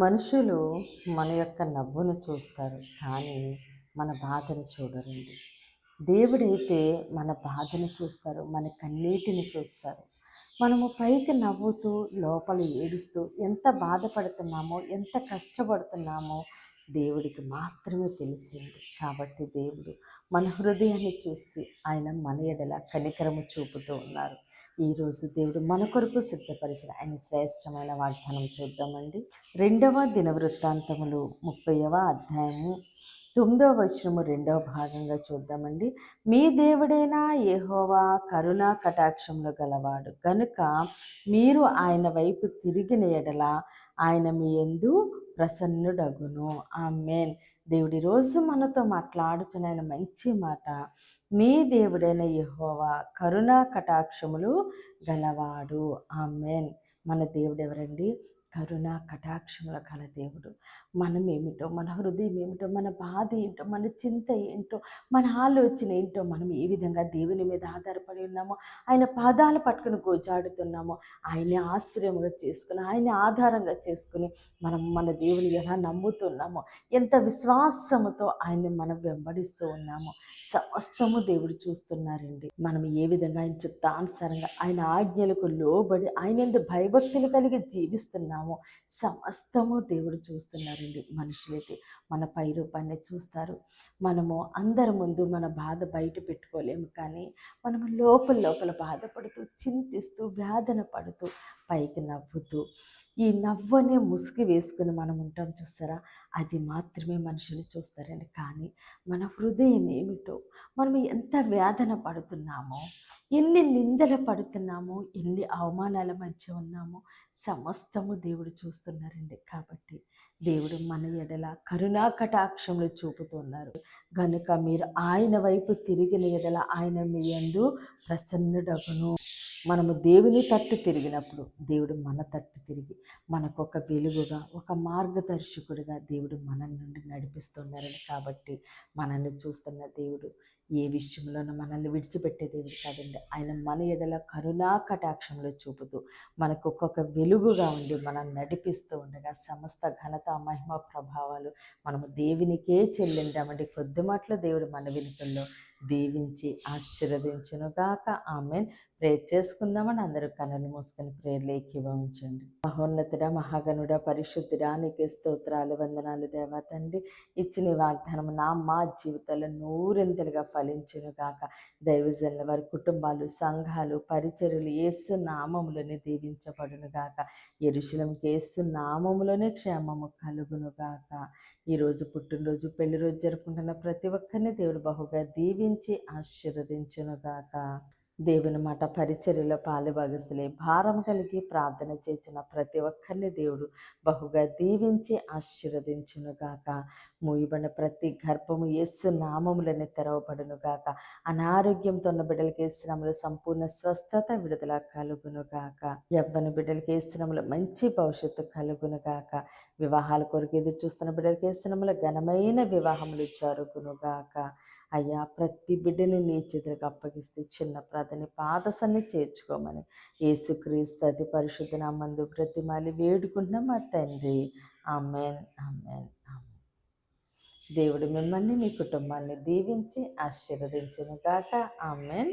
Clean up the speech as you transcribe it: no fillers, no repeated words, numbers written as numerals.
మనుషులు మన యొక్క నవ్వును చూస్తారు, కానీ మన బాధను చూడరండి. దేవుడైతే మన బాధను చూస్తారు, మన కన్నీటిని చూస్తారు. మనము పైకి నవ్వుతూ లోపల ఏడుస్తూ ఎంత బాధపడుతున్నామో, ఎంత కష్టపడుతున్నామో దేవుడికి మాత్రమే తెలిసింది. కాబట్టి దేవుడు మన హృదయాన్ని చూసి ఆయన మన ఎడల కనికరము చూపుతూ ఉన్నారు. ఈరోజు దేవుడు మన కొరకు సిద్ధపరిచిన ఆయన శ్రేష్టమైన వాగ్దానం చూద్దామండి. 2వ దినవృత్తాంతములు 30వ అధ్యాయము 9వ వచనము 2వ భాగంగా చూద్దామండి. మీ దేవుడైన యెహోవా కరుణా కటాక్షములు గలవాడు గనుక మీరు ఆయన వైపు తిరిగిన ఎడల ఆయన మీ యందు ప్రసన్నుడగును. ఆమేన్. దేవుడి రోజు మనతో మాట్లాడుచున్న మంచి మాట, మీ దేవుడైన యెహోవా కరుణా కటాక్షములు గలవాడు. ఆమేన్. మన దేవుడు ఎవరండి? కరుణా కటాక్షముల గల దేవుడు. మనం ఏమిటో, మన హృదయం ఏమిటో, మన బాధ ఏంటో, మన చింత ఏంటో, మన ఆలోచన ఏంటో, మనం ఏ విధంగా దేవుని మీద ఆధారపడి ఉన్నామో, ఆయన పాదాలు పట్టుకుని గోజాడుతున్నామో, ఆయన్ని ఆశ్రయంగా చేసుకుని, ఆయన్ని ఆధారంగా చేసుకుని మనం మన దేవుని ఎలా నమ్ముతున్నామో, ఎంత విశ్వాసముతో ఆయన్ని మనం వెంబడిస్తూ ఉన్నామో సమస్తము దేవుడు చూస్తున్నారండి. మనం ఏ విధంగా ఆయన చిత్తానుసారంగా ఆయన ఆజ్ఞలకు లోబడి ఆయన యందు భయభక్తులు కలిగి జీవిస్తున్నామో సమస్తము దేవుడు చూస్తున్నారండి. మనుషులైతే మన పై రూపాన్ని చూస్తారు. మనము అందరి ముందు మన బాధ బయట పెట్టుకోలేము, కానీ మనము లోపల బాధపడుతూ, చింతిస్తూ, వేదన పడుతూ, పైకి నవ్వుతూ, ఈ నవ్వనే ముసుగు వేసుకుని మనం ఉంటాం చూస్తారా, అది మాత్రమే మనుషులు చూస్తారండి. కానీ మన హృదయం ఏమిటో, మనం ఎంత వేదన పడుతున్నామో, ఎన్ని నిందలు పడుతున్నామో, ఎన్ని అవమానాల మధ్య ఉన్నామో సమస్తము దేవుడు చూస్తున్నారండి. కాబట్టి దేవుడు మన ఎడల కరుణా కటాక్షములు చూపుతున్నారు గనుక మీరు ఆయన వైపు తిరిగిన ఎడల ఆయన మీ యందు ప్రసన్నుడగును. మనము దేవుని తట్టు తిరిగినప్పుడు దేవుడు మన తట్టు తిరిగి మనకు ఒక వెలుగుగా, ఒక మార్గదర్శకుడిగా దేవుడు మన నుండి నడిపిస్తున్నారని. కాబట్టి మనల్ని చూస్తున్న దేవుడు ఏ విషయంలోనూ మనల్ని విడిచిపెట్టే దేవుడు కాదండి. ఆయన మన ఎడల కరుణా కటాక్షంలో చూపుతూ మనకు ఒక్కొక్క వెలుగుగా ఉండి మనం నడిపిస్తూ ఉండగా సమస్త ఘనత, మహిమ, ప్రభావాలు మనము దేవునికే చెల్లిందామండి. కొద్ది మాటలు దేవుడు మన వెనుకల్లో దీవించి ఆశీర్వదించునుగాక. ఆమేన్. ప్రేర్ చేసుకుందామని అందరూ కన్నులు మూసుకొని ప్రేర్లు ఏకీభవించండి. మహోన్నతుడ, మహాగణుడ, పరిశుద్ధుడా, నీకే స్తోత్రాలు, వందనాలు దేవా తండ్రి. ఇచ్చిన వాగ్దానం మా జీవితాల్లో నూరింతలుగా ఫలించునుగాక. దైవజనుల వారి కుటుంబాలు, సంఘాలు, పరిచర్యలు యేసు నామములోనే దీవించబడునుగాక. యెరూషలేముకి యేసు నామములోనే క్షేమము కలుగునుగాక. ఈరోజు పుట్టినరోజు, పెళ్లి రోజు జరుపుకుంటున్న ప్రతి ఒక్కరిని దేవుడు బహుగా దీవించి ఆశీర్వదించునుగాక. దేవుని మాట పరిచర్యలో పాలుభాగస్తులే భారం కలిగి ప్రార్థన చేసిన ప్రతి ఒక్కరిని దేవుడు బహుగా దీవించి ఆశీర్వదించునుగాక. మూయబడిన ప్రతి గర్భము యేసు నామములని తెరవబడునుగాక. అనారోగ్యంతో ఉన్న బిడ్డలకి యేసునామములో సంపూర్ణ స్వస్థత, విడుదల కలుగునుగాక. యవ్వన బిడ్డలకి యేసునామములో మంచి భవిష్యత్తు కలుగునుగాక. వివాహాల కొరకు ఎదురు చూస్తున్న బిడ్డలకి యేసునామములో ఘనమైన వివాహములు జరుగునుగాక. అయ్యా, ప్రతి బిడ్డని నీ చేతులకు అప్పగిస్తే చిన్న ప్రార్థన పాదసన్ని చేర్చుకోమని యేసుక్రీస్తు అతి పరిశుద్ధ నామములో బ్రతిమాలి వేడుకుంటున్నాం మా తండ్రి. ఆమేన్, ఆమేన్, ఆమేన్. దేవుడు మిమ్మల్ని, మీ కుటుంబాన్ని దీవించి ఆశీర్వదించునుగాక. ఆమేన్.